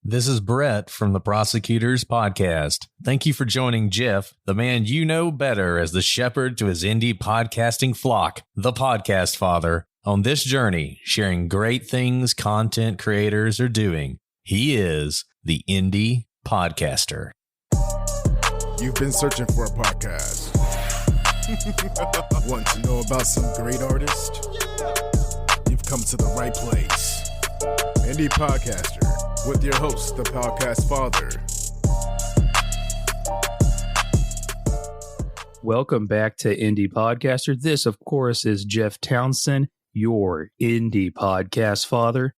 This is Brett from the Prosecutors Podcast. Thank you for joining Jeff, the man you know better as the shepherd to his indie podcasting flock, the Podcast Father, on this journey, sharing great things content creators are doing. He is the Indie Podcaster. You've been searching for a podcast. Want to know about some great artists? You've come to the right place. Indie Podcaster with your host, the Podcast Father. Welcome back to Indie Podcaster. This, of course, is Jeff Townsend, your Indie Podcast Father.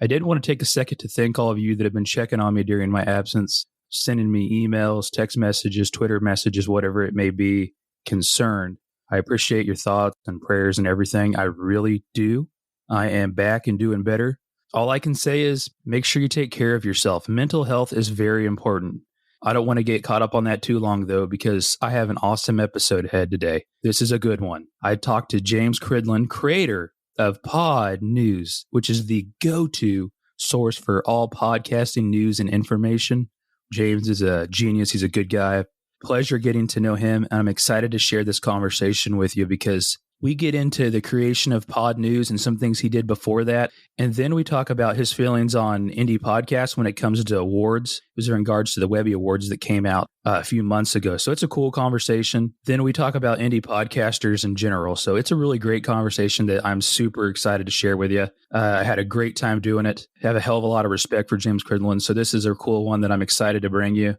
I did want to take a second to thank all of you that have been checking on me during my absence, sending me emails, text messages, Twitter messages, whatever it may be, concerned. I appreciate your thoughts and prayers and everything. I really do. I am back and doing better. All I can say is make sure you take care of yourself. Mental health is very important. I don't want to get caught up on that too long, though, because I have an awesome episode ahead today. This is a good one. I talked to James Cridland, creator of Podnews, which is the go-to source for all podcasting news and information. James is a genius. He's a good guy. Pleasure getting to know him. And I'm excited to share this conversation with you because we get into the creation of Podnews and some things he did before that. And then we talk about his feelings on indie podcasts when it comes to awards. It was in regards to the Webby Awards that came out a few months ago. So it's a cool conversation. Then we talk about indie podcasters in general. So it's a really great conversation that I'm super excited to share with you. I had a great time doing it. I have a hell of a lot of respect for James Cridland. So this is a cool one that I'm excited to bring you.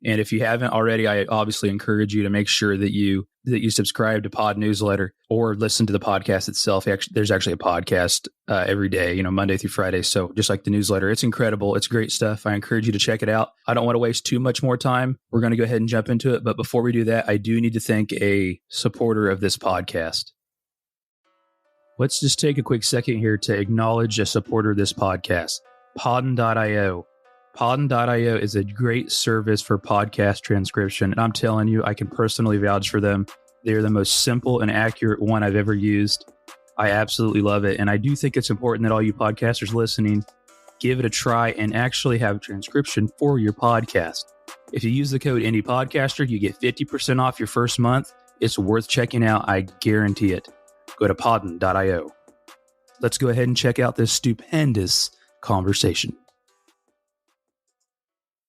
And if you haven't already, I obviously encourage you to make sure that you subscribe to Pod Newsletter or listen to the podcast itself. There's actually a podcast every day, Monday through Friday. So just like the newsletter, it's incredible. It's great stuff. I encourage you to check it out. I don't want to waste too much more time. We're going to go ahead and jump into it. But before we do that, I do need to thank a supporter of this podcast. Let's just take a quick second here to acknowledge a supporter of this podcast, Podden.io. Podden.io is a great service for podcast transcription, and I'm telling you, I can personally vouch for them. They're the most simple and accurate one I've ever used. I absolutely love it, and I do think it's important that all you podcasters listening give it a try and actually have transcription for your podcast. If you use the code IndiePodcaster, you get 50% off your first month. It's worth checking out. I guarantee it. Go to Podden.io. Let's go ahead and check out this stupendous conversation.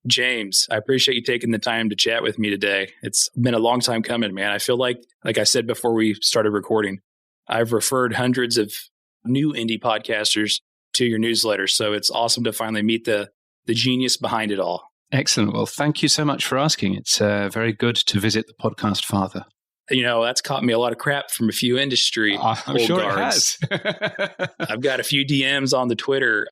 James, I appreciate you taking the time to chat with me today. It's been a long time coming, man. I feel like I said before we started recording, I've referred hundreds of new indie podcasters to your newsletter. So it's awesome to finally meet the genius behind it all. Excellent. Well, thank you so much for asking. It's very good to visit the Podcast Father. That's caught me a lot of crap from a few industry I'm old sure guards. It has. I've got a few DMs on the Twitter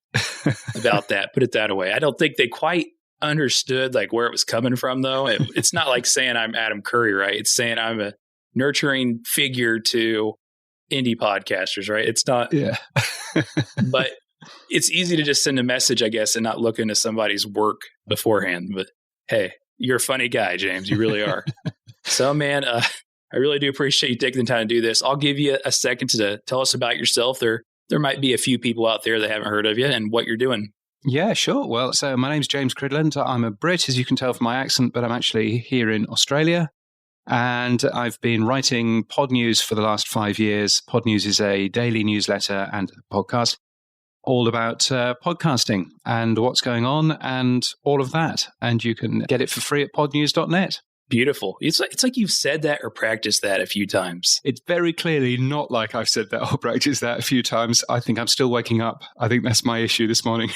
about that. Put it that way. I don't think they quite understood where it was coming from, though. It's not like saying I'm Adam Curry, right? It's saying I'm a nurturing figure to indie podcasters, right? It's not. Yeah. But it's easy to just send a message, I guess, and not look into somebody's work beforehand. But hey, you're a funny guy, James. You really are. So, man, I really do appreciate you taking the time to do this. I'll give you a second to tell us about yourself. There might be a few people out there that haven't heard of you and what you're doing. Yeah, sure. Well, so my name's James Cridland. I'm a Brit, as you can tell from my accent, but I'm actually here in Australia. And I've been writing Podnews for the last 5 years. Podnews is a daily newsletter and podcast all about podcasting and what's going on and all of that. And you can get it for free at podnews.net. Beautiful. It's like you've said that or practiced that a few times. It's very clearly not like I've said that or practiced that a few times. I think I'm still waking up. I think that's my issue this morning.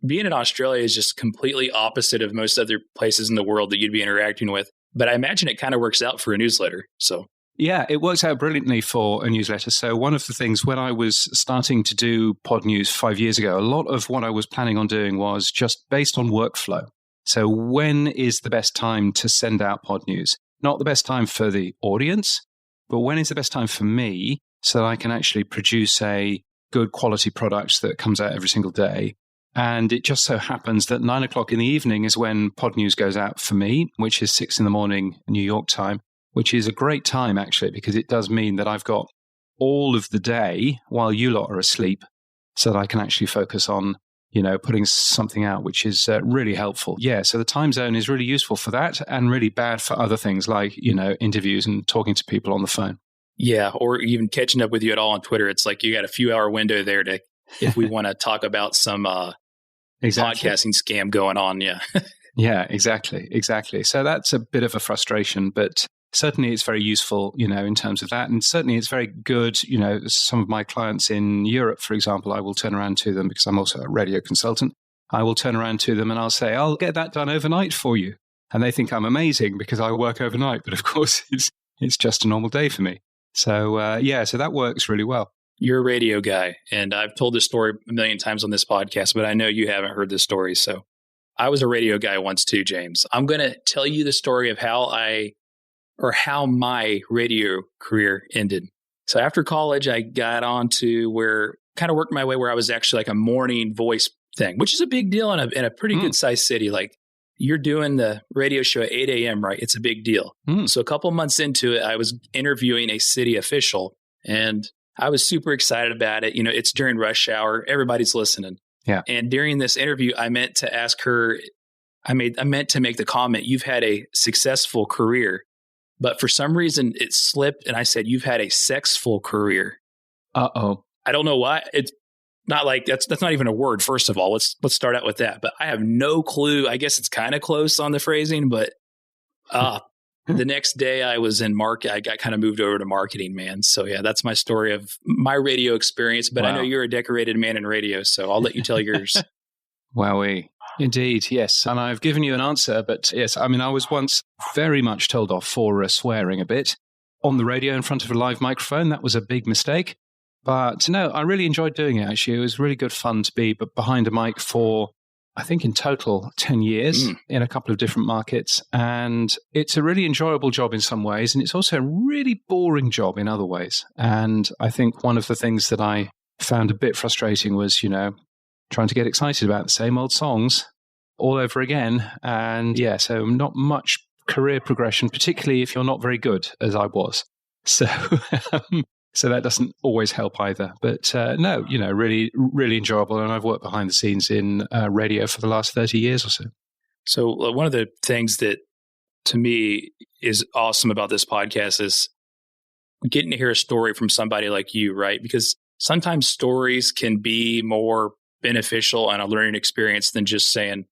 Being in Australia is just completely opposite of most other places in the world that you'd be interacting with. But I imagine it kind of works out for a newsletter. So yeah, it works out brilliantly for a newsletter. So one of the things when I was starting to do Podnews 5 years ago, a lot of what I was planning on doing was just based on workflow. So when is the best time to send out Podnews? Not the best time for the audience, but when is the best time for me so that I can actually produce a good quality product that comes out every single day? And it just so happens that 9 o'clock in the evening is when Podnews goes out for me, which is 6 a.m. New York time, which is a great time actually, because it does mean that I've got all of the day while you lot are asleep so that I can actually focus on putting something out, which is really helpful. Yeah, so the time zone is really useful for that and really bad for other things like, interviews and talking to people on the phone. Yeah, or even catching up with you at all on Twitter. It's like you got a few hour window there to, if we want to talk about some podcasting scam going on. Yeah. Yeah, exactly. So that's a bit of a frustration, but certainly it's very useful, in terms of that. And certainly it's very good, some of my clients in Europe, for example, I will turn around to them because I'm also a radio consultant. I will turn around to them and I'll say, I'll get that done overnight for you. And they think I'm amazing because I work overnight. But of course, it's just a normal day for me. So, so that works really well. You're a radio guy. And I've told this story a million times on this podcast, but I know you haven't heard this story. So I was a radio guy once too, James. I'm going to tell you the story of how my radio career ended. So after college, I got on to kind of worked my way where I was actually like a morning voice thing, which is a big deal in a pretty good sized city. Like you're doing the radio show at 8 a.m., right? It's a big deal. So a couple months into it, I was interviewing a city official and I was super excited about it. It's during rush hour. Everybody's listening. Yeah. And during this interview, I meant to ask her, I meant to make the comment, you've had a successful career. But for some reason, it slipped, and I said, "You've had a sexful career." Uh-oh. I don't know why. It's not like that's not even a word. First of all, let's start out with that. But I have no clue. I guess it's kind of close on the phrasing, but the next day I was in I got kind of moved over to marketing, man. So yeah, that's my story of my radio experience. But wow. I know you're a decorated man in radio, so I'll let you tell yours. Wowee. Indeed, yes. And I've given you an answer, but yes, I was once very much told off for swearing a bit on the radio in front of a live microphone. That was a big mistake. But no, I really enjoyed doing it, actually. It was really good fun to be behind a mic for, I think in total, 10 years in a couple of different markets. And it's a really enjoyable job in some ways, and it's also a really boring job in other ways. And I think one of the things that I found a bit frustrating was, trying to get excited about the same old songs all over again. And yeah, so not much career progression, particularly if you're not very good, as I was. So so that doesn't always help either. But no, really, really enjoyable. And I've worked behind the scenes in radio for the last 30 years or so. So one of the things that to me is awesome about this podcast is getting to hear a story from somebody like you, right? Because sometimes stories can be more beneficial and a learning experience than just saying,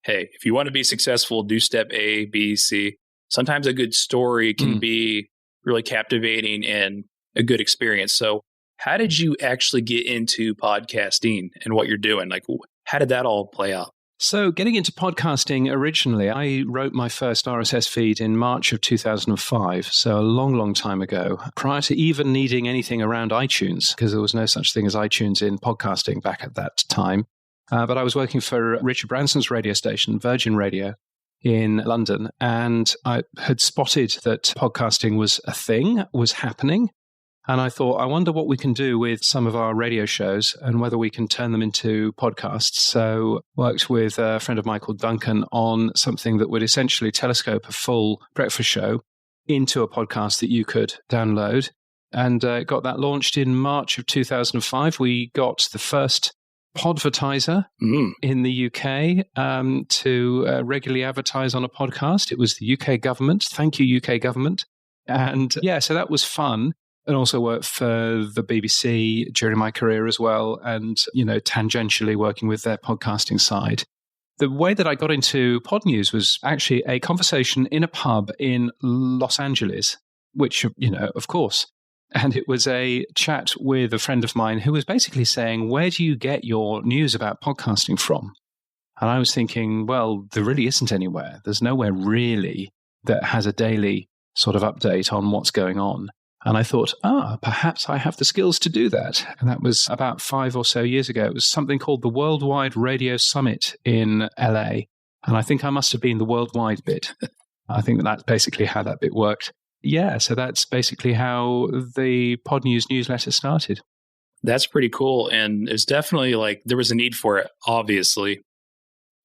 hey, if you want to be successful, do step A, B, C. Sometimes a good story can be really captivating and a good experience. So how did you actually get into podcasting and what you're doing? Like, how did that all play out? So getting into podcasting originally, I wrote my first RSS feed in March of 2005, so a long, long time ago, prior to even needing anything around iTunes, because there was no such thing as iTunes in podcasting back at that time. But I was working for Richard Branson's radio station, Virgin Radio, in London, and I had spotted that podcasting was a thing, was happening. And I thought, I wonder what we can do with some of our radio shows and whether we can turn them into podcasts. So worked with a friend of mine called Duncan on something that would essentially telescope a full breakfast show into a podcast that you could download. And got that launched in March of 2005. We got the first podvertiser in the UK to regularly advertise on a podcast. It was the UK government. Thank you, UK government. And yeah, so that was fun. And also worked for the BBC during my career as well, and, tangentially working with their podcasting side. The way that I got into Podnews was actually a conversation in a pub in Los Angeles, which, of course. And it was a chat with a friend of mine who was basically saying, where do you get your news about podcasting from? And I was thinking, well, there really isn't anywhere. There's nowhere really that has a daily sort of update on what's going on. And I thought, perhaps I have the skills to do that. And that was about 5 or so years ago. It was something called the Worldwide Radio Summit in LA. And I think I must have been the worldwide bit. I think that's basically how that bit worked. Yeah, so that's basically how the Podnews newsletter started. That's pretty cool. And it's definitely there was a need for it, obviously.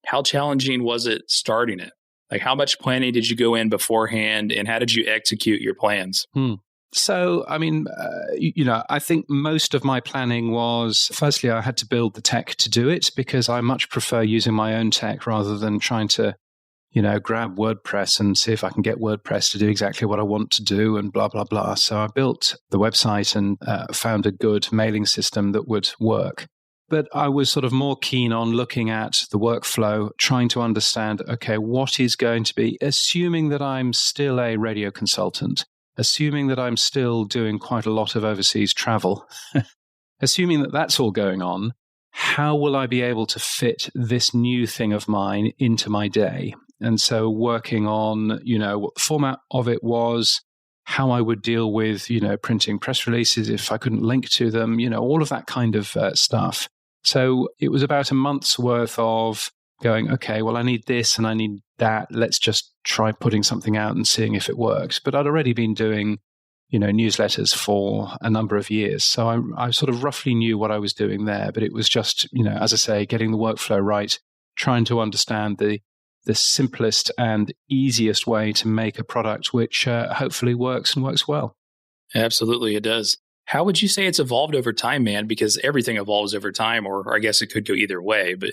How challenging was it starting it? Like, how much planning did you go in beforehand, and how did you execute your plans? So, I mean, I think most of my planning was, firstly, I had to build the tech to do it because I much prefer using my own tech rather than trying to, grab WordPress and see if I can get WordPress to do exactly what I want to do and blah, blah, blah. So I built the website and found a good mailing system that would work. But I was sort of more keen on looking at the workflow, trying to understand, okay, what is going to be, assuming that I'm still a radio consultant, assuming that I'm still doing quite a lot of overseas travel, assuming that that's all going on, how will I be able to fit this new thing of mine into my day? And so working on, what the format of it was, how I would deal with, printing press releases if I couldn't link to them, all of that kind of stuff. So it was about a month's worth of going, okay, well, I need this and I need that. Let's just try putting something out and seeing if it works. But I'd already been doing, newsletters for a number of years. So I sort of roughly knew what I was doing there. But it was just, as I say, getting the workflow right, trying to understand the simplest and easiest way to make a product which hopefully works and works well. Absolutely, it does. How would you say it's evolved over time, man? Because everything evolves over time, or I guess it could go either way. But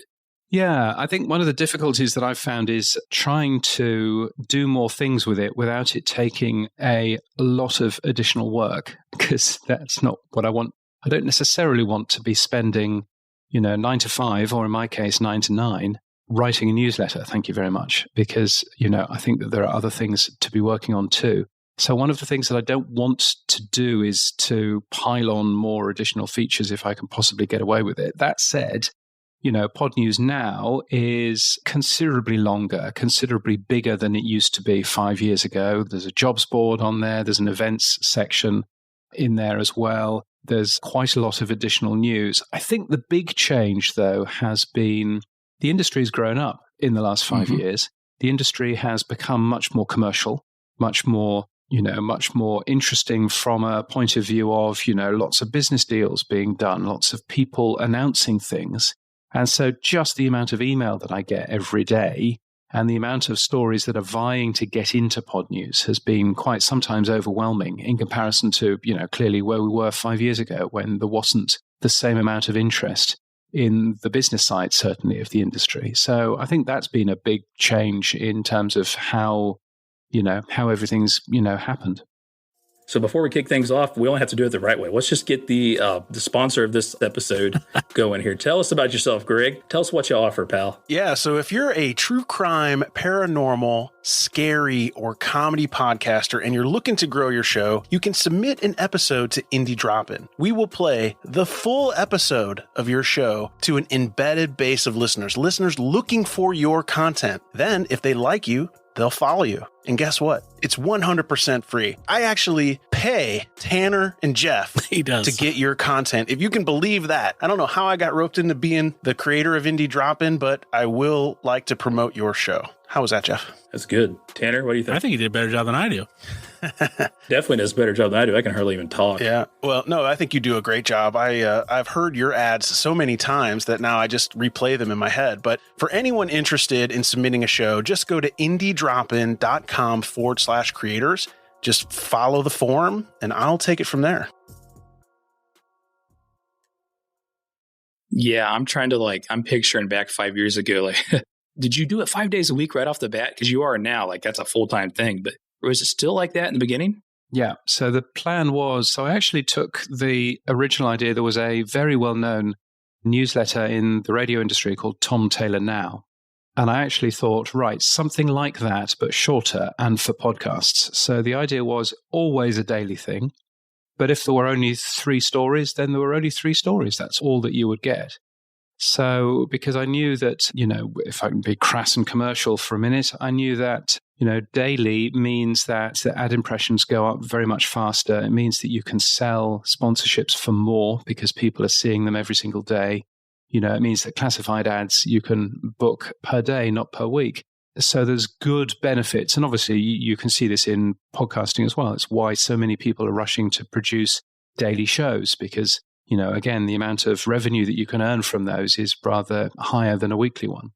yeah, I think one of the difficulties that I've found is trying to do more things with it without it taking a lot of additional work, because that's not what I want. I don't necessarily want to be spending, 9 to 5, or in my case, 9 to 9, writing a newsletter. Thank you very much. Because, I think that there are other things to be working on too. So one of the things that I don't want to do is to pile on more additional features if I can possibly get away with it. That said, Podnews now is considerably longer, considerably bigger than it used to be 5 years ago. There's a jobs board on there. There's an events section in there as well. There's quite a lot of additional news. I think the big change, though, has been the industry's grown up in the last 5 years. The industry has become much more commercial, much more interesting from a point of view of, lots of business deals being done, lots of people announcing things. And so just the amount of email that I get every day and the amount of stories that are vying to get into Podnews has been quite sometimes overwhelming in comparison to, clearly where we were 5 years ago when there wasn't the same amount of interest in the business side, certainly, of the industry. So I think that's been a big change in terms of how everything's, happened. So before we kick things off, we only have to do it the right way. Let's just get the sponsor of this episode going here. Tell us about yourself, Greg. Tell us what you offer, pal. Yeah, so if you're a true crime, paranormal, scary, or comedy podcaster and you're looking to grow your show, you can submit an episode to Indie Drop-In. We will play the full episode of your show to an embedded base of listeners looking for your content. Then, if they like you, they'll follow you. And guess what? It's 100% free. I actually pay Tanner and Jeff to get your content. If you can believe that. I don't know how I got roped into being the creator of Indie Drop-In, but I will like to promote your show. How was that, Jeff? That's good. Tanner, what do you think? I think you did a better job than I do. Definitely does a better job than I do. I can hardly even talk. Yeah. Well, no, I think you do a great job. I've heard your ads so many times that now I just replay them in my head. But for anyone interested in submitting a show, just go to indiedropin.com/creators. Just follow the form and I'll take it from there. Yeah, I'm trying to I'm picturing back 5 years ago, did you do it 5 days a week right off the bat? Because you are now, that's a full-time thing. But was it still like that in the beginning? Yeah. So the plan was, so I actually took the original idea. There was a very well-known newsletter in the radio industry called Tom Taylor Now. And I actually thought, right, something like that, but shorter and for podcasts. So the idea was always a daily thing. But if there were only 3 stories, then there were only 3 stories. That's all that you would get. So because I knew that, if I can be crass and commercial for a minute, I knew that, daily means that the ad impressions go up very much faster. It means that you can sell sponsorships for more because people are seeing them every single day. It means that classified ads you can book per day, not per week. So there's good benefits. And obviously you can see this in podcasting as well. It's why so many people are rushing to produce daily shows because, again, the amount of revenue that you can earn from those is rather higher than a weekly one.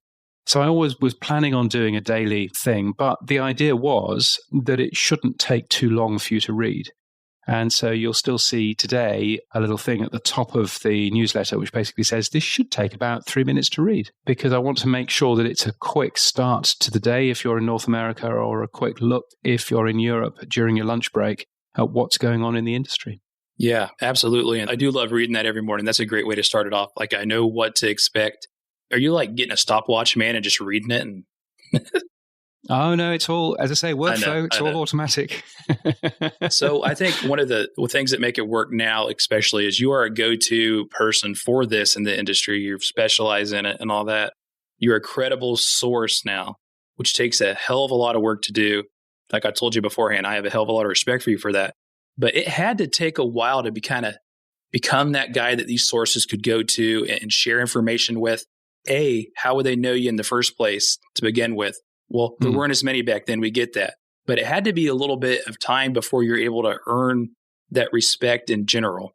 So I always was planning on doing a daily thing, but the idea was that it shouldn't take too long for you to read. And so you'll still see today a little thing at the top of the newsletter, which basically says this should take about 3 minutes to read, because I want to make sure that it's a quick start to the day if you're in North America, or a quick look if you're in Europe during your lunch break at what's going on in the industry. Yeah, absolutely. And I do love reading that every morning. That's a great way to start it off. Like, I know what to expect. Are you like getting a stopwatch, man, and just reading it? And Oh, no, it's all, as I say, workflow, it's all automatic. So I think one of the things that make it work now, especially, is you are a go-to person for this in the industry. You specialize in it and all that. You're a credible source now, which takes a hell of a lot of work to do. Like I told you beforehand, I have a hell of a lot of respect for you for that. But it had to take a while to become that guy that these sources could go to and share information with. How would they know you in the first place to begin with? Well, there weren't as many back then. We get that. But it had to be a little bit of time before you're able to earn that respect in general.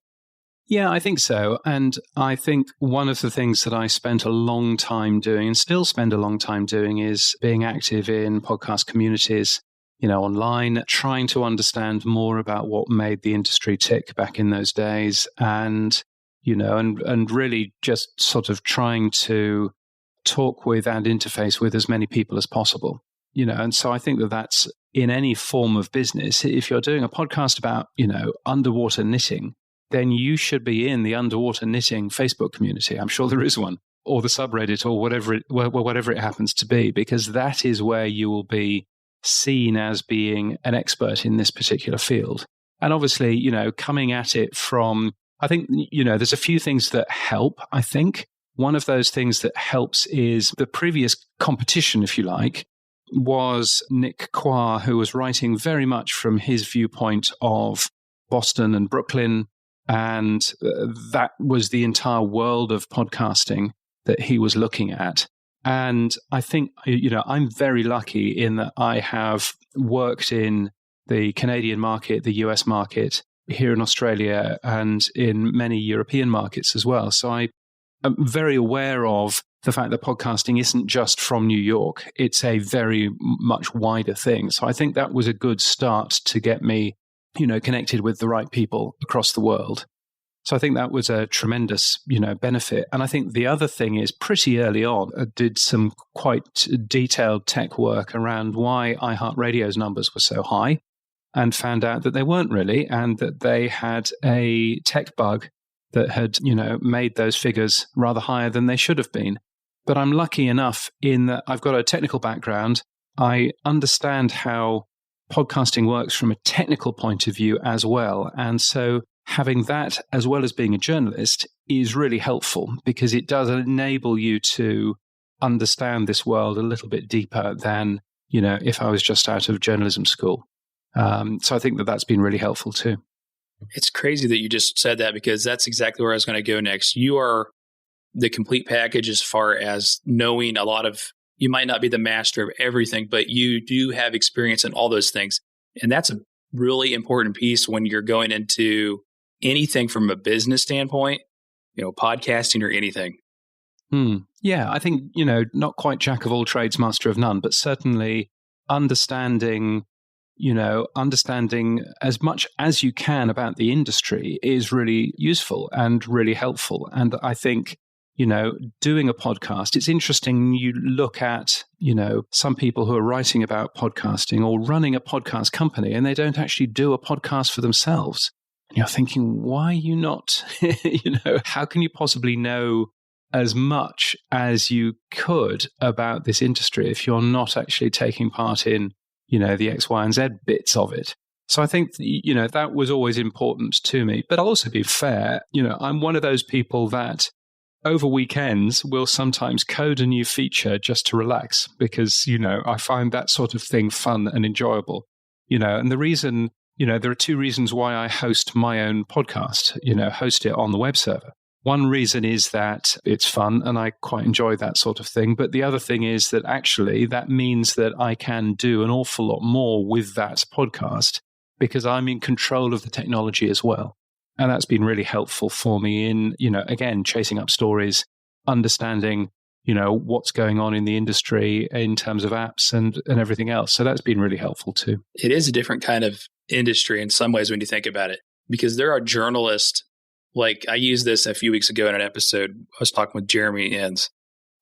Yeah, I think so. And I think one of the things that I spent a long time doing and still spend a long time doing is being active in podcast communities, online, trying to understand more about what made the industry tick back in those days. And, and really just sort of trying to talk with and interface with as many people as possible, and so I think that that's in any form of business. If you're doing a podcast about, underwater knitting, then you should be in the underwater knitting Facebook community. I'm sure there is one, or the subreddit, or whatever it happens to be, because that is where you will be seen as being an expert in this particular field. And obviously, coming at it from, I think, there's a few things that help, I think. One of those things that helps is the previous competition, if you like, was Nick Quah, who was writing very much from his viewpoint of Boston and Brooklyn. And that was the entire world of podcasting that he was looking at. And I think, I'm very lucky in that I have worked in the Canadian market, the US market, here in Australia, and in many European markets as well. So I'm very aware of the fact that podcasting isn't just from New York. It's a very much wider thing. So I think that was a good start to get me, connected with the right people across the world. So I think that was a tremendous, benefit. And I think the other thing is pretty early on, I did some quite detailed tech work around why iHeartRadio's numbers were so high, and found out that they weren't really, and that they had a tech bug that had, made those figures rather higher than they should have been. But I'm lucky enough in that I've got a technical background. I understand how podcasting works from a technical point of view as well. And so having that, as well as being a journalist, is really helpful, because it does enable you to understand this world a little bit deeper than, if I was just out of journalism school. So I think that that's been really helpful too. It's crazy that you just said that, because that's exactly where I was going to go next. You are the complete package as far as knowing a lot of, you might not be the master of everything, but you do have experience in all those things. And that's a really important piece when you're going into anything from a business standpoint, podcasting or anything. Yeah, I think, not quite jack of all trades, master of none, but certainly understanding as much as you can about the industry is really useful and really helpful. And I think, doing a podcast, it's interesting. You look at, some people who are writing about podcasting or running a podcast company, and they don't actually do a podcast for themselves. And you're thinking, why are you not, how can you possibly know as much as you could about this industry if you're not actually taking part in, the X, Y, and Z bits of it? So I think, that was always important to me. But I'll also be fair, I'm one of those people that over weekends will sometimes code a new feature just to relax, because, I find that sort of thing fun and enjoyable, and the reason, there are two reasons why I host my own podcast, host it on the web server. One reason is that it's fun and I quite enjoy that sort of thing. But the other thing is that actually that means that I can do an awful lot more with that podcast, because I'm in control of the technology as well. And that's been really helpful for me in, again, chasing up stories, understanding, what's going on in the industry in terms of apps and everything else. So that's been really helpful too. It is a different kind of industry in some ways when you think about it, because there are journalists. Like I used this a few weeks ago in an episode. I was talking with Jeremy Enns.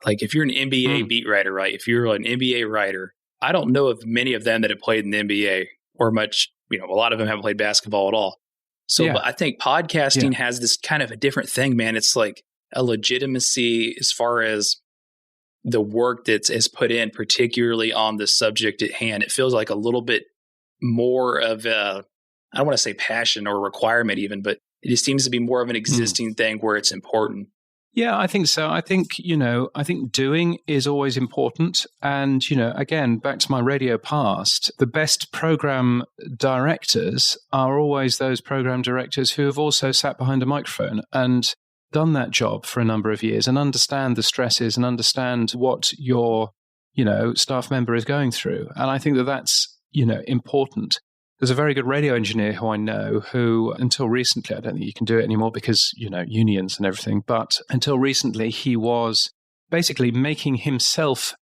Like if you're an NBA beat writer, right? If you're an NBA writer, I don't know of many of them that have played in the NBA or much, a lot of them haven't played basketball at all. So but I think podcasting has this kind of a different thing, man. It's like a legitimacy as far as the work is put in, particularly on the subject at hand. It feels like a little bit more of a, I don't want to say passion or requirement even, but it just seems to be more of an existing thing where it's important. Yeah, I think so. I think, I think doing is always important. And, again, back to my radio past, the best program directors are always those program directors who have also sat behind a microphone and done that job for a number of years and understand the stresses and understand what your, staff member is going through. And I think that that's, important. There's a very good radio engineer who I know who, until recently, I don't think you can do it anymore because, unions and everything. But until recently, he was basically making himself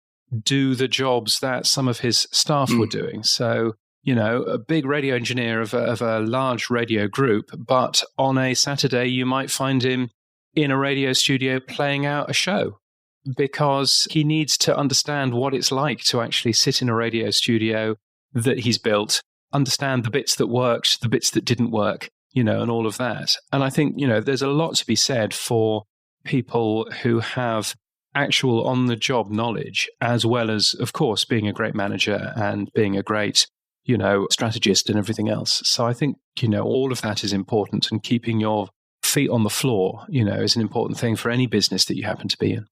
do the jobs that some of his staff were doing. So, a big radio engineer of a large radio group, but on a Saturday, you might find him in a radio studio playing out a show because he needs to understand what it's like to actually sit in a radio studio that he's built, understand the bits that worked, the bits that didn't work, and all of that. And I think, there's a lot to be said for people who have actual on-the-job knowledge, as well as, of course, being a great manager and being a great, strategist and everything else. So I think, all of that is important, and keeping your feet on the floor, is an important thing for any business that you happen to be in.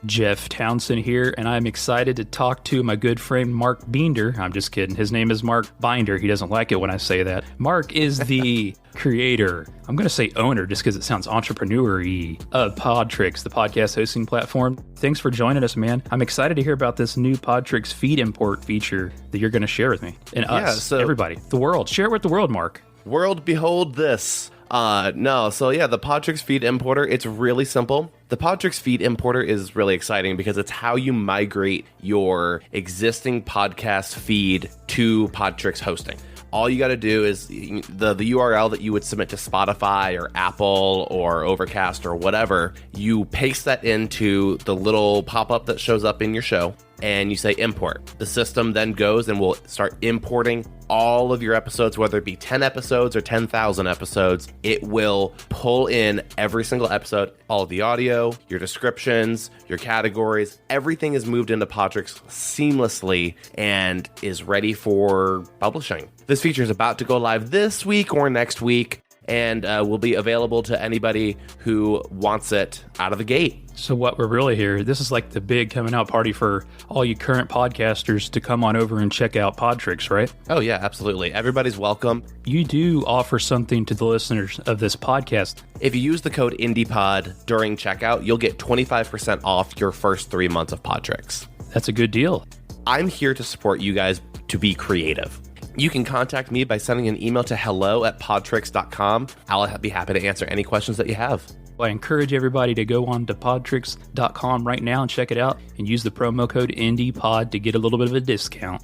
Jeff Townsend here, and I'm excited to talk to my good friend Mark Binder. I'm just kidding. His name is Mark Binder. He doesn't like it when I say that. Mark is the creator, I'm going to say owner just because it sounds entrepreneur-y, of Podtrix, the podcast hosting platform. Thanks for joining us, man. I'm excited to hear about this new Podtrix feed import feature that you're going to share with me and us, everybody, the world. Share it with the world, Mark. World, behold this. The Podtrix feed importer, it's really simple. The Podtrix feed importer is really exciting because it's how you migrate your existing podcast feed to Podtrix hosting. All you got to do is the URL that you would submit to Spotify or Apple or Overcast or whatever, you paste that into the little pop-up that shows up in your show, and you say import. The system then goes and will start importing all of your episodes, whether it be 10 episodes or 10,000 episodes. It will pull in every single episode, all of the audio, your descriptions, your categories. Everything is moved into Podtrix seamlessly and is ready for publishing. This feature is about to go live this week or next week, and will be available to anybody who wants it out of the gate. So what we're really here, this is like the big coming out party for all you current podcasters to come on over and check out Podtrix, right? Oh yeah, absolutely. Everybody's welcome. You do offer something to the listeners of this podcast. If you use the code IndiePod during checkout, you'll get 25% off your first 3 months of Podtrix. That's a good deal. I'm here to support you guys to be creative. You can contact me by sending an email to hello@podtrix.com. I'll be happy to answer any questions that you have. I encourage everybody to go on to podtrix.com right now and check it out and use the promo code IndiePod to get a little bit of a discount.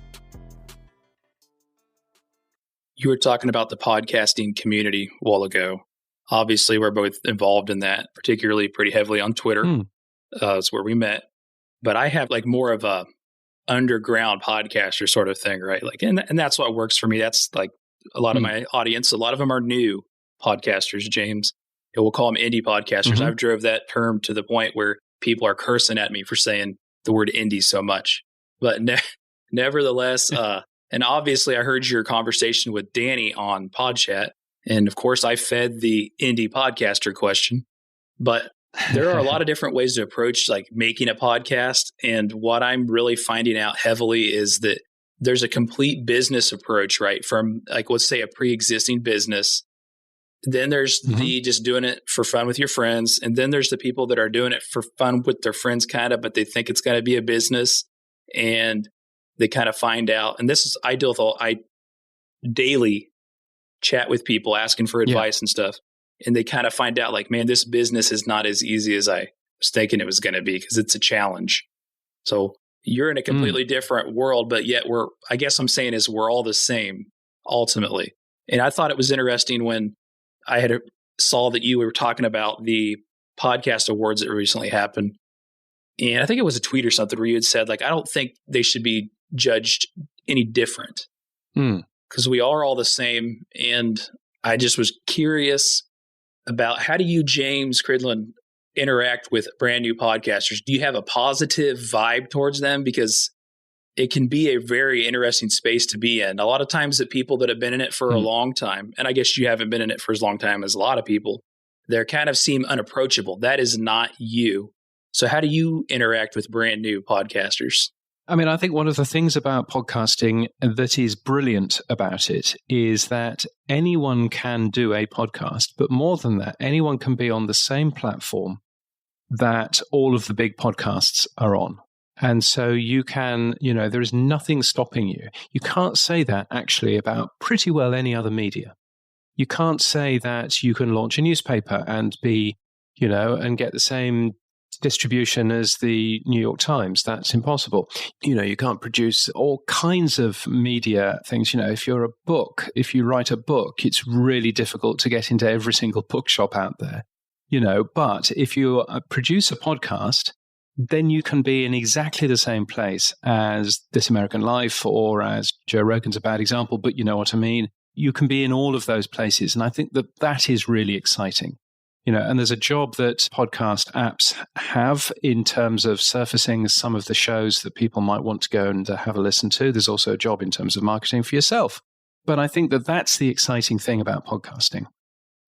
You were talking about the podcasting community a while ago. Obviously, we're both involved in that, particularly pretty heavily on Twitter. That's where we met. But I have like more of a underground podcaster sort of thing, right? Like, and that's what works for me. That's like a lot of my audience. A lot of them are new podcasters, James. We'll call them indie podcasters. I've drove that term to the point where people are cursing at me for saying the word indie so much. But nevertheless, and obviously I heard your conversation with Danny on PodChat. And of course, I fed the indie podcaster question. But there are a lot of different ways to approach like making a podcast. And what I'm really finding out heavily is that there's a complete business approach, right? From like, let's say a pre-existing business. Then there's the just doing it for fun with your friends. And then there's the people that are doing it for fun with their friends kind of, but they think it's going to be a business and they kind of find out. And this is, I daily chat with people asking for advice and stuff. And they kind of find out like, man, this business is not as easy as I was thinking it was going to be because it's a challenge. So you're in a completely different world, but yet I guess I'm saying is we're all the same. ultimately. And I thought it was interesting when I saw that you were talking about the podcast awards that recently happened. And I think it was a tweet or something where you had said, like, I don't think they should be judged any different because we are all the same. And I just was curious about, how do you, James Cridland, interact with brand new podcasters? Do you have a positive vibe towards them? Because it can be a very interesting space to be in. A lot of times the people that have been in it for a long time, and I guess you haven't been in it for as long time as a lot of people, they kind of seem unapproachable. That is not you. So how do you interact with brand new podcasters? I mean, I think one of the things about podcasting that is brilliant about it is that anyone can do a podcast, but more than that, anyone can be on the same platform that all of the big podcasts are on. And so you can, there is nothing stopping you. You can't say that actually about pretty well any other media. You can't say that you can launch a newspaper and be, and get the same distribution as the New York Times. That's impossible. You can't produce all kinds of media things. If you write a book, it's really difficult to get into every single bookshop out there. But if you produce a podcast, then you can be in exactly the same place as This American Life or as Joe Rogan's a bad example, but you know what I mean. You can be in all of those places. And I think that is really exciting. And there's a job that podcast apps have in terms of surfacing some of the shows that people might want to go and have a listen to. There's also a job in terms of marketing for yourself. But I think that's the exciting thing about podcasting.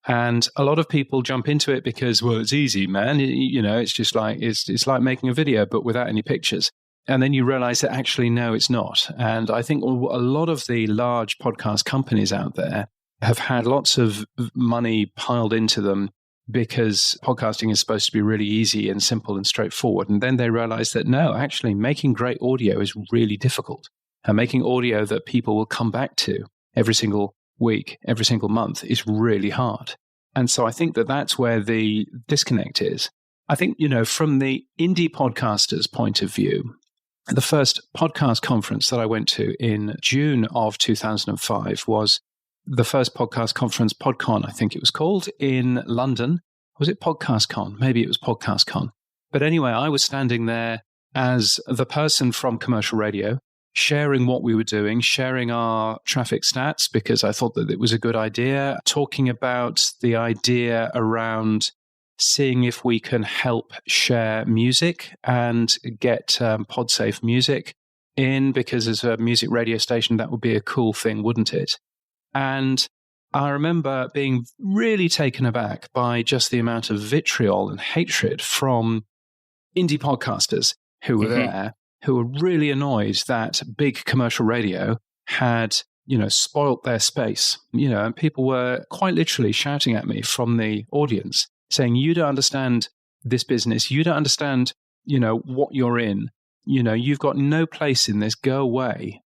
And a lot of people jump into it because, well, it's easy, man. It's just like, it's like making a video, but without any pictures. And then you realize that actually, no, it's not. And I think a lot of the large podcast companies out there have had lots of money piled into them because podcasting is supposed to be really easy and simple and straightforward. And then they realize that, no, actually making great audio is really difficult. And making audio that people will come back to every single week, every single month is really hard. And so I think that's where the disconnect is. I think, from the indie podcaster's point of view, the first podcast conference that I went to in June of 2005 was the first podcast conference, PodCon, I think it was called, in London. Was it PodcastCon? Maybe it was PodcastCon. But anyway, I was standing there as the person from commercial radio, sharing what we were doing, sharing our traffic stats, because I thought that it was a good idea, talking about the idea around seeing if we can help share music and get PodSafe music in, because as a music radio station, that would be a cool thing, wouldn't it? And I remember being really taken aback by just the amount of vitriol and hatred from indie podcasters who were there, who were really annoyed that big commercial radio had, spoilt their space, and people were quite literally shouting at me from the audience saying, you don't understand this business. You don't understand, what you're in. You've got no place in this. Go away.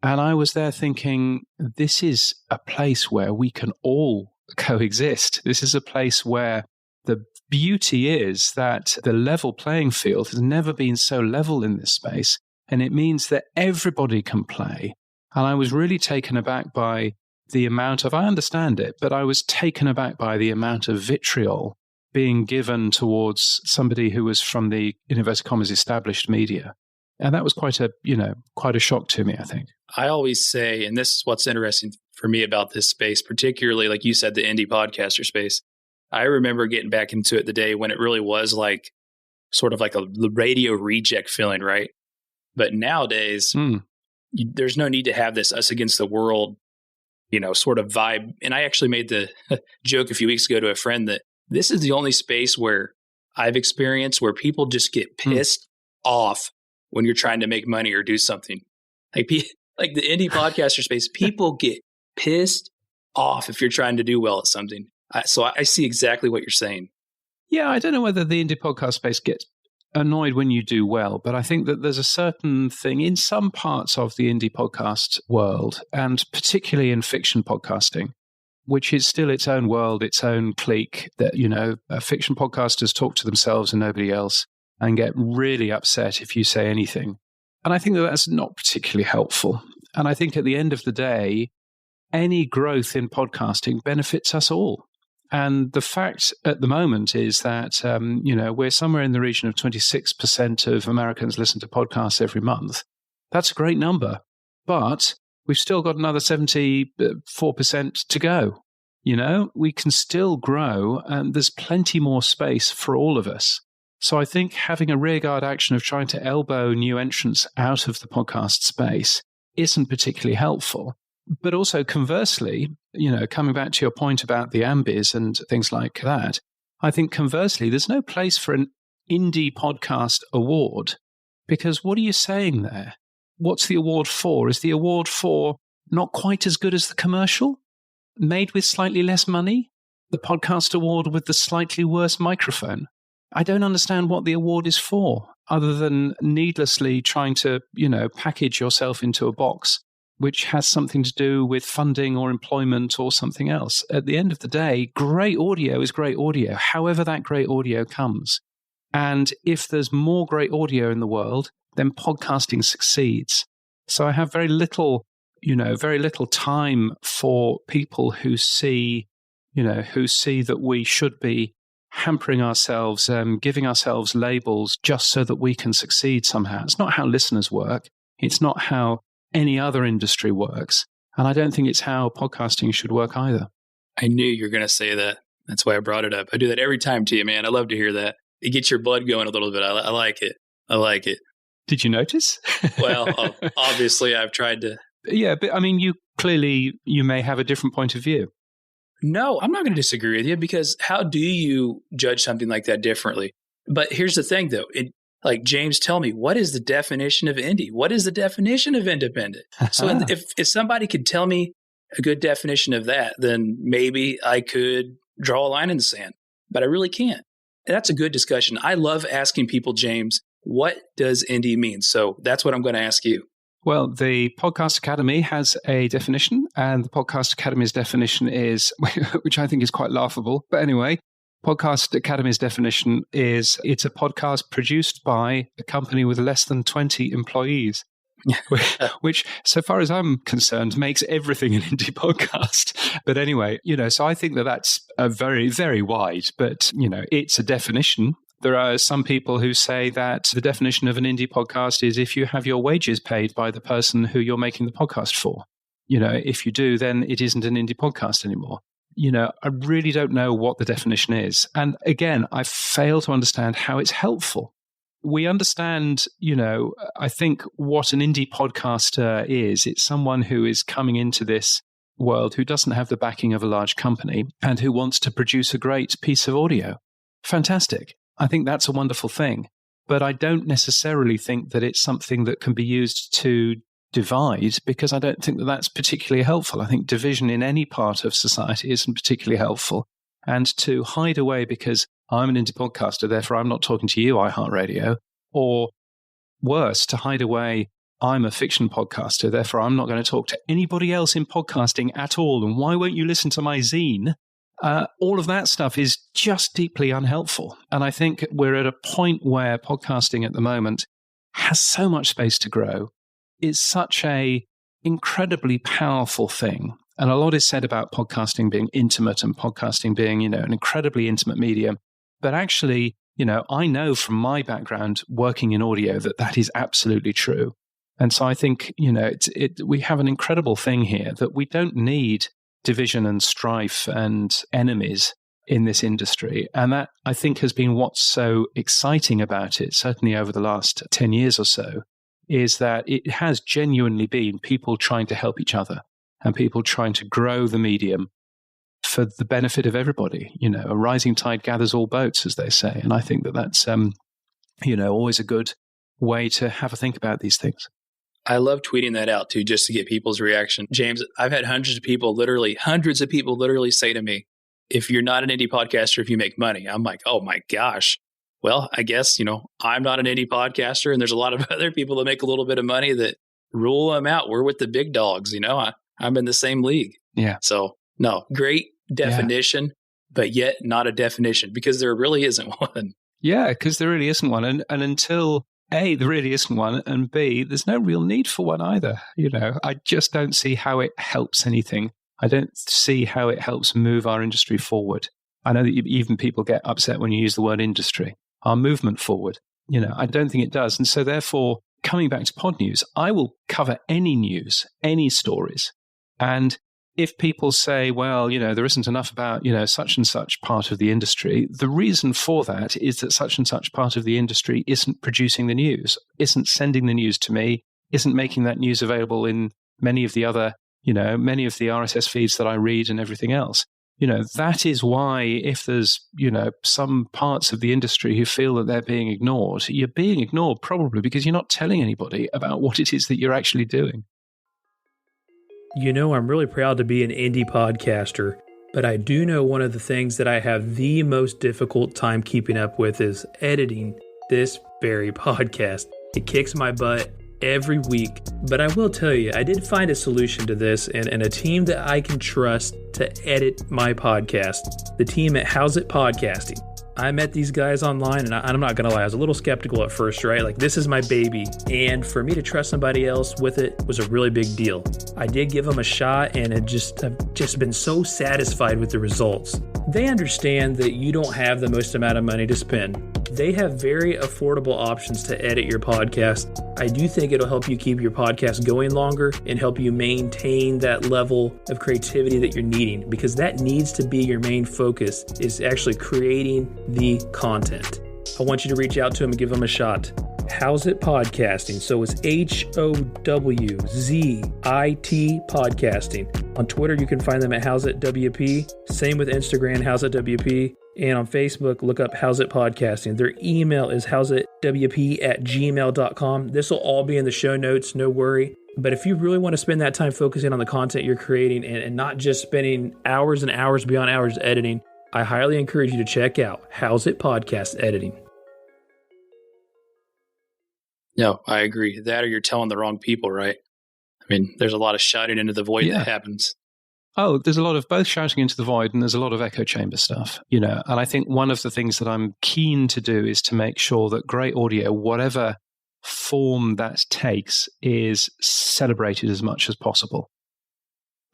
And I was there thinking, this is a place where we can all coexist. This is a place where the beauty is that the level playing field has never been so level in this space. And it means that everybody can play. And I was really taken aback by the amount of, I understand it, but I was taken aback by the amount of vitriol being given towards somebody who was from the inverted commas established media. And that was quite a shock to me, I think. I always say, and this is what's interesting for me about this space, particularly, like you said, the indie podcaster space. I remember getting back into it the day when it really was like sort of like a radio reject feeling, right? But nowadays, there's no need to have this us against the world, sort of vibe. And I actually made the joke a few weeks ago to a friend that this is the only space where I've experienced where people just get pissed off when you're trying to make money or do something. Like the indie podcaster space, people get pissed off if you're trying to do well at something. So I see exactly what you're saying. Yeah, I don't know whether the indie podcast space gets annoyed when you do well, but I think that there's a certain thing in some parts of the indie podcast world, and particularly in fiction podcasting, which is still its own world, its own clique, that, fiction podcasters talk to themselves and nobody else and get really upset if you say anything. And I think that that's not particularly helpful. And I think at the end of the day, any growth in podcasting benefits us all. And the fact at the moment is that, we're somewhere in the region of 26% of Americans listen to podcasts every month. That's a great number, but we've still got another 74% to go. We can still grow, and there's plenty more space for all of us. So I think having a rearguard action of trying to elbow new entrants out of the podcast space isn't particularly helpful. But also conversely, coming back to your point about the Ambies and things like that, I think conversely, there's no place for an indie podcast award, because what are you saying there? What's the award for? Is the award for not quite as good as the commercial? Made with slightly less money? The podcast award with the slightly worse microphone? I don't understand what the award is for, other than needlessly trying to, package yourself into a box which has something to do with funding or employment or something else. At the end of the day, great audio is great audio, however that great audio comes. And if there's more great audio in the world, then podcasting succeeds. So I have very little time for people who see that we should be hampering ourselves, giving ourselves labels just so that we can succeed somehow. It's not how listeners work. It's not how any other industry works. And I don't think it's how podcasting should work either. I knew you were going to say that. That's why I brought it up. I do that every time to you, man. I love to hear that. It gets your blood going a little bit. I like it. I like it. Did you notice? Well, obviously I've tried to. Yeah, but I mean, you may have a different point of view. No, I'm not going to disagree with you, because how do you judge something like that differently? But here's the thing, though. Like, James, tell me, what is the definition of indie? What is the definition of independent? So if somebody could tell me a good definition of that, then maybe I could draw a line in the sand. But I really can't. And that's a good discussion. I love asking people, James, what does indie mean? So that's what I'm going to ask you. Well, the Podcast Academy has a definition, and the Podcast Academy's definition is, which I think is quite laughable, but anyway, Podcast Academy's definition is it's a podcast produced by a company with less than 20 employees, which, so far as I'm concerned, makes everything an indie podcast. But anyway, so I think that's a very, very wide, but, it's a definition. There are some people who say that the definition of an indie podcast is if you have your wages paid by the person who you're making the podcast for. If you do, then it isn't an indie podcast anymore. I really don't know what the definition is. And again, I fail to understand how it's helpful. We understand, I think what an indie podcaster is. It's someone who is coming into this world who doesn't have the backing of a large company and who wants to produce a great piece of audio. Fantastic. I think that's a wonderful thing. But I don't necessarily think that it's something that can be used to divide, because I don't think that that's particularly helpful. I think division in any part of society isn't particularly helpful. And to hide away because I'm an indie podcaster, therefore I'm not talking to you, iHeartRadio, or worse, to hide away, I'm a fiction podcaster, therefore I'm not going to talk to anybody else in podcasting at all, and why won't you listen to my zine? All of that stuff is just deeply unhelpful. And I think we're at a point where podcasting at the moment has so much space to grow. It's such a incredibly powerful thing. And a lot is said about podcasting being intimate and podcasting being, an incredibly intimate medium. But actually, I know from my background working in audio that is absolutely true. And so I think, we have an incredible thing here that we don't need division and strife and enemies in this industry. And that, I think, has been what's so exciting about it, certainly over the last 10 years or so, is that it has genuinely been people trying to help each other and people trying to grow the medium for the benefit of everybody. A rising tide gathers all boats, as they say. And I think that's, always a good way to have a think about these things. I love tweeting that out too, just to get people's reaction. James, I've had hundreds of people literally say to me, if you're not an indie podcaster, if you make money, I'm like, oh my gosh. Well, I guess, I'm not an indie podcaster, and there's a lot of other people that make a little bit of money that rule them out. We're with the big dogs, I'm in the same league. Yeah. So no, great definition, but yet not a definition, because there really isn't one. Yeah, because there really isn't one. And until A, there really isn't one, and B, there's no real need for one either. I just don't see how it helps anything I don't see how it helps move our industry forward. I know that even people get upset when you use the word industry. Our movement forward, I don't think it does. And so therefore, coming back to Podnews, I will cover any news, any stories. And if people say, well, there isn't enough about, such and such part of the industry, the reason for that is that such and such part of the industry isn't producing the news, isn't sending the news to me, isn't making that news available in many of the other, many of the RSS feeds that I read and everything else. That is why if there's, some parts of the industry who feel that they're being ignored, you're being ignored probably because you're not telling anybody about what it is that you're actually doing. I'm really proud to be an indie podcaster, but I do know one of the things that I have the most difficult time keeping up with is editing this very podcast. It kicks my butt every week, but I will tell you, I did find a solution to this and a team that I can trust to edit my podcast, the team at How's It Podcasting. I met these guys online, and I'm not going to lie, I was a little skeptical at first, right? Like, this is my baby, and for me to trust somebody else with it was a really big deal. I did give them a shot, and I've just been so satisfied with the results. They understand that you don't have the most amount of money to spend. They have very affordable options to edit your podcast. I do think it'll help you keep your podcast going longer and help you maintain that level of creativity that you're needing, because that needs to be your main focus, is actually creating the content. I want you to reach out to them and give them a shot. How's It Podcasting. So it's HOWZIT Podcasting. On Twitter, you can find them at How's It WP. Same with Instagram, How's It WP. And on Facebook, look up How's It Podcasting. Their email is howsitwp@gmail.com. This will all be in the show notes, no worry. But if you really want to spend that time focusing on the content you're creating and not just spending hours and hours beyond hours editing, I highly encourage you to check out How's It Podcast Editing. No, I agree. That or you're telling the wrong people, right? I mean, there's a lot of shouting into the void that happens. Oh, there's a lot of both shouting into the void and there's a lot of echo chamber stuff, and I think one of the things that I'm keen to do is to make sure that great audio, whatever form that takes, is celebrated as much as possible.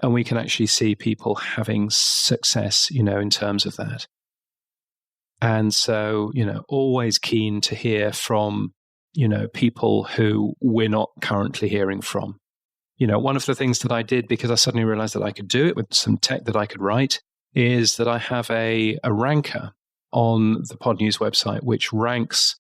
And we can actually see people having success, in terms of that. And so, always keen to hear from, people who we're not currently hearing from. One of the things that I did, because I suddenly realized that I could do it with some tech that I could write, is that I have a ranker on the Podnews website, which ranks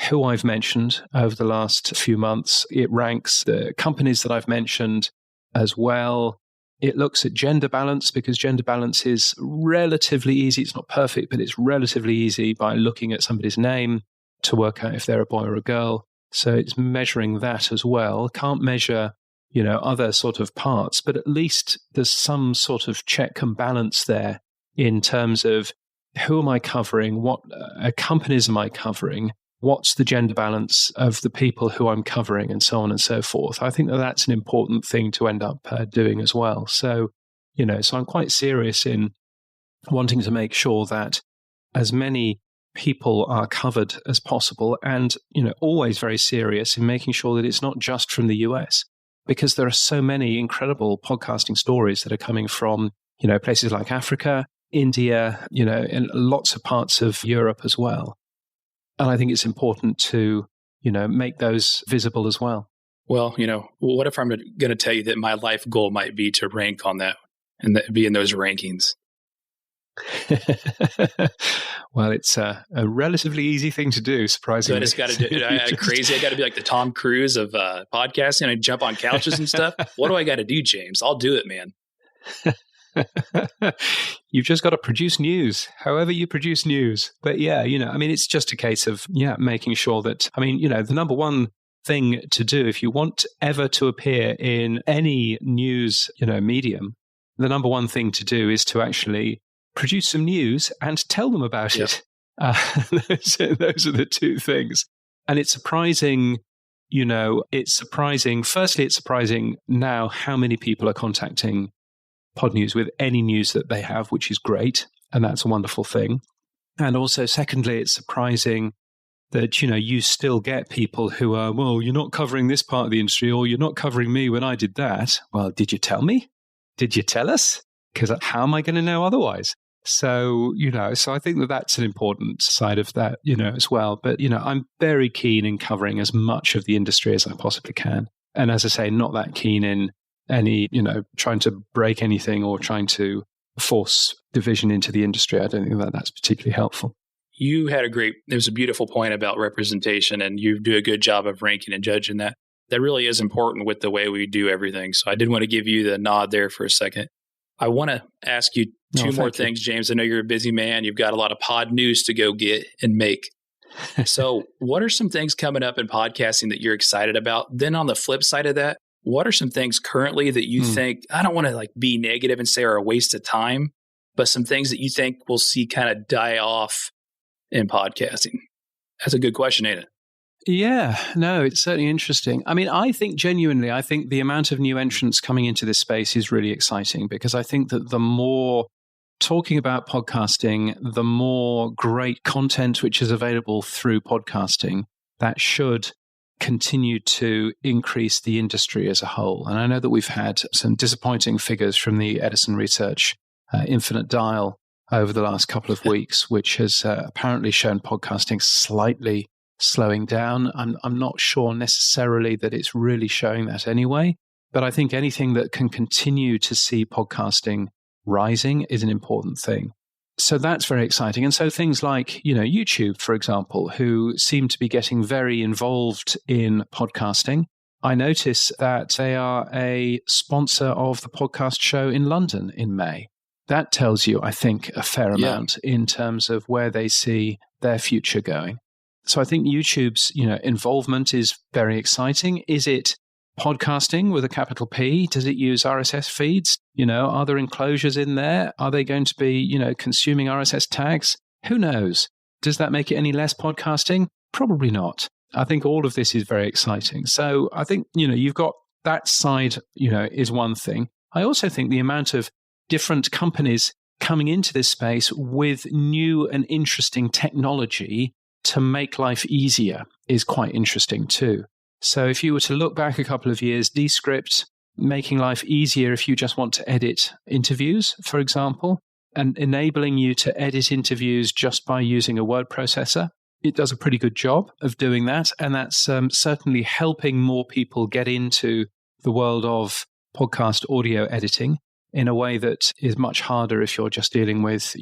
who I've mentioned over the last few months. It ranks the companies that I've mentioned as well. It looks at gender balance, because gender balance is relatively easy. It's not perfect, but it's relatively easy by looking at somebody's name to work out if they're a boy or a girl. So it's measuring that as well. Can't measure other sort of parts, but at least there's some sort of check and balance there in terms of who am I covering, what companies am I covering, what's the gender balance of the people who I'm covering, and so on and so forth. I think that that's an important thing to end up doing as well. So, so I'm quite serious in wanting to make sure that as many people are covered as possible, and, always very serious in making sure that it's not just from the US. Because there are so many incredible podcasting stories that are coming from, places like Africa, India, and lots of parts of Europe as well. And I think it's important to, make those visible as well. Well, what if I'm going to tell you that my life goal might be to rank on that and be in those rankings? Well, it's a relatively easy thing to do, surprisingly. So I just got to do crazy. I got to be like the Tom Cruise of podcasting. I jump on couches and stuff. What do I got to do, James? I'll do it, man. You've just got to produce news, however you produce news. But yeah, it's just a case of, making sure that, the number one thing to do if you want ever to appear in any news, medium, the number one thing to do is to actually produce some news and tell them about it. Those are the two things. And it's surprising, firstly, it's surprising now how many people are contacting Podnews with any news that they have, which is great. And that's a wonderful thing. And also, secondly, it's surprising that, you still get people who are, well, you're not covering this part of the industry, or you're not covering me when I did that. Well, did you tell me? Did you tell us? because how am I going to know otherwise? So, so I think that that's an important side of that, as well. But, I'm very keen in covering as much of the industry as I possibly can. And as I say, not that keen in any, trying to break anything or trying to force division into the industry. I don't think that that's particularly helpful. You had it was a beautiful point about representation, and you do a good job of ranking and judging that. That really is important with the way we do everything. So I did want to give you the nod there for a second. I want to ask you two more things, James. I know you're a busy man. You've got a lot of Podnews to go get and make. So what are some things coming up in podcasting that you're excited about? Then on the flip side of that, what are some things currently that you think, I don't want to be negative and say are a waste of time, but some things that you think we'll see kind of die off in podcasting? That's a good question, ain't it? Yeah, no, it's certainly interesting. I mean, I think the amount of new entrants coming into this space is really exciting, because I think that the more talking about podcasting, the more great content which is available through podcasting, that should continue to increase the industry as a whole. And I know that we've had some disappointing figures from the Edison Research Infinite Dial over the last couple of weeks, which has apparently shown podcasting slightly slowing down. I'm not sure necessarily that it's really showing that anyway, but I think anything that can continue to see podcasting rising is an important thing. So that's very exciting. And so things like, YouTube, for example, who seem to be getting very involved in podcasting. I notice that they are a sponsor of the podcast show in London in May. That tells you, I think, a fair amount in terms of where they see their future going. So I think YouTube's, involvement is very exciting. Is it podcasting with a capital P? Does it use RSS feeds? Are there enclosures in there? Are they going to be, consuming RSS tags? Who knows? Does that make it any less podcasting? Probably not. I think all of this is very exciting. So I think, you've got that side, is one thing. I also think the amount of different companies coming into this space with new and interesting technology to make life easier is quite interesting too. So if you were to look back a couple of years, Descript, making life easier if you just want to edit interviews, for example, and enabling you to edit interviews just by using a word processor. It does a pretty good job of doing that. And that's certainly helping more people get into the world of podcast audio editing in a way that is much harder if you're just dealing with,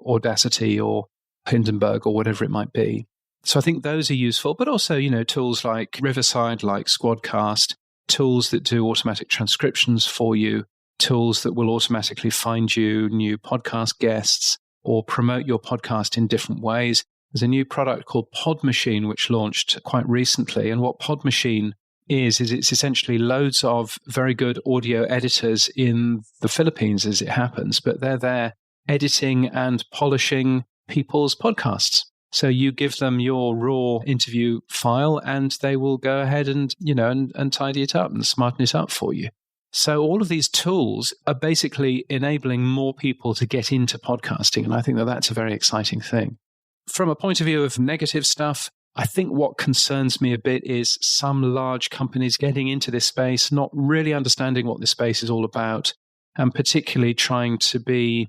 Audacity or Hindenburg or whatever it might be. So I think those are useful, but also, tools like Riverside, like Squadcast, tools that do automatic transcriptions for you, tools that will automatically find you new podcast guests or promote your podcast in different ways. There's a new product called Podmachine, which launched quite recently. And what Podmachine is it's essentially loads of very good audio editors in the Philippines, as it happens, but they're there editing and polishing people's podcasts. So you give them your raw interview file and they will go ahead and, and tidy it up and smarten it up for you. So all of these tools are basically enabling more people to get into podcasting. And I think that that's a very exciting thing. From a point of view of negative stuff, I think what concerns me a bit is some large companies getting into this space, not really understanding what this space is all about, and particularly trying to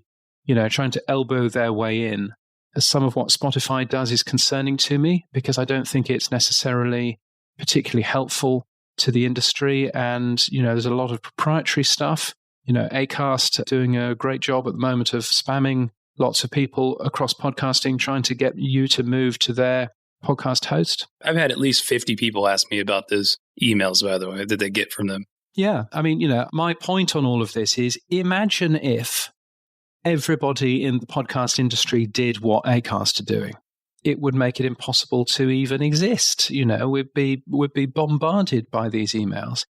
elbow their way in. Some of what Spotify does is concerning to me because I don't think it's necessarily particularly helpful to the industry. And, there's a lot of proprietary stuff. Acast doing a great job at the moment of spamming lots of people across podcasting, trying to get you to move to their podcast host. I've had at least 50 people ask me about those emails, by the way, that they get from them. Yeah. I mean, my point on all of this is imagine if everybody in the podcast industry did what Acast are doing. It would make it impossible to even exist. We'd be bombarded by these emails.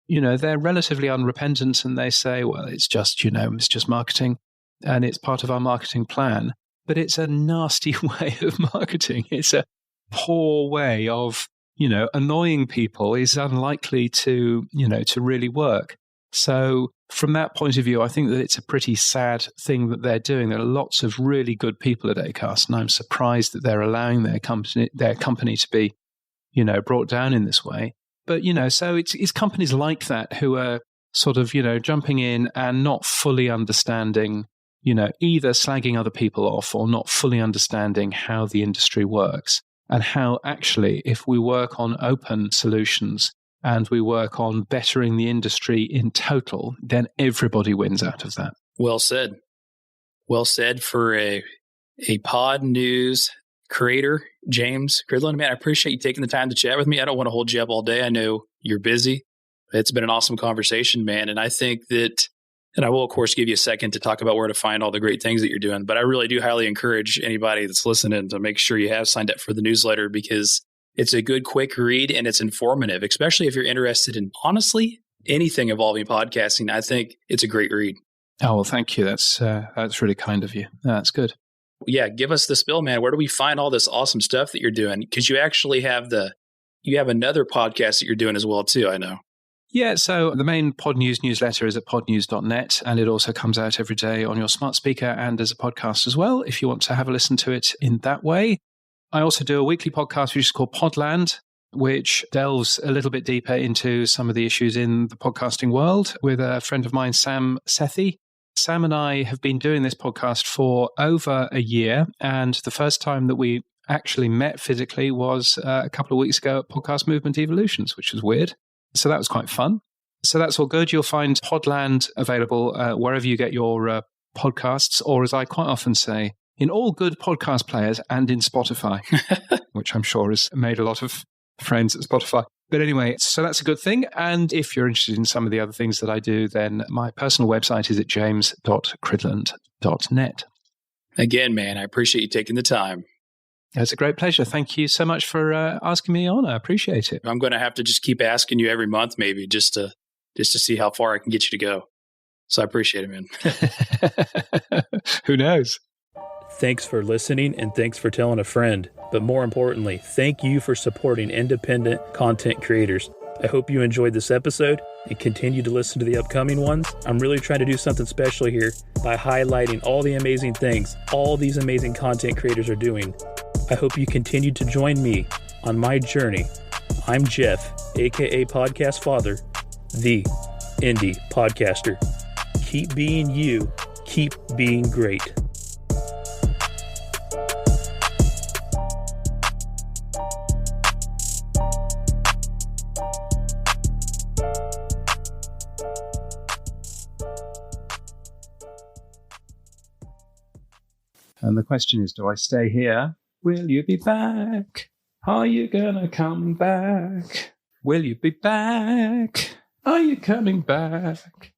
They're relatively unrepentant and they say, well, it's just marketing and it's part of our marketing plan. But it's a nasty way of marketing. It's a poor way of, annoying people is unlikely to really work. So from that point of view, I think that it's a pretty sad thing that they're doing. There are lots of really good people at Acast, and I'm surprised that they're allowing their company to be, brought down in this way. But, so it's companies like that who are sort of, jumping in and not fully understanding, either slagging other people off or not fully understanding how the industry works and how actually, if we work on open solutions and we work on bettering the industry in total, then everybody wins out of that. Well said. Well said for a Podnews creator, James Cridland. Man, I appreciate you taking the time to chat with me. I don't want to hold you up all day. I know you're busy. It's been an awesome conversation, man. And I think that, and I will, of course, give you a second to talk about where to find all the great things that you're doing. But I really do highly encourage anybody that's listening to make sure you have signed up for the newsletter, because it's a good, quick read and it's informative, especially if you're interested in, honestly, anything involving podcasting. I think it's a great read. Oh, well, thank you. That's really kind of you. That's good. Yeah, give us the spill, man. Where do we find all this awesome stuff that you're doing? Because you actually have another podcast that you're doing as well, too, I know. Yeah, so the main Podnews newsletter is at podnews.net, and it also comes out every day on your smart speaker and as a podcast as well, if you want to have a listen to it in that way. I also do a weekly podcast which is called Podland, which delves a little bit deeper into some of the issues in the podcasting world with a friend of mine, Sam Sethi. Sam and I have been doing this podcast for over a year, and the first time that we actually met physically was a couple of weeks ago at Podcast Movement Evolutions, which was weird. So that was quite fun. So that's all good. You'll find Podland available wherever you get your podcasts, or as I quite often say, in all good podcast players and in Spotify, which I'm sure has made a lot of friends at Spotify. But anyway, so that's a good thing. And if you're interested in some of the other things that I do, then my personal website is at james.cridland.net. Again, man, I appreciate you taking the time. It's a great pleasure. Thank you so much for asking me on. I appreciate it. I'm going to have to just keep asking you every month, maybe, just to see how far I can get you to go. So I appreciate it, man. Who knows? Thanks for listening, and thanks for telling a friend. But more importantly, thank you for supporting independent content creators. I hope you enjoyed this episode and continue to listen to the upcoming ones. I'm really trying to do something special here by highlighting all the amazing things all these amazing content creators are doing. I hope you continue to join me on my journey. I'm Jeff, aka Podcast Father, the Indie Podcaster. Keep being you, keep being great. And the question is, do I stay here? Will you be back? Are you gonna come back? Will you be back? Are you coming back?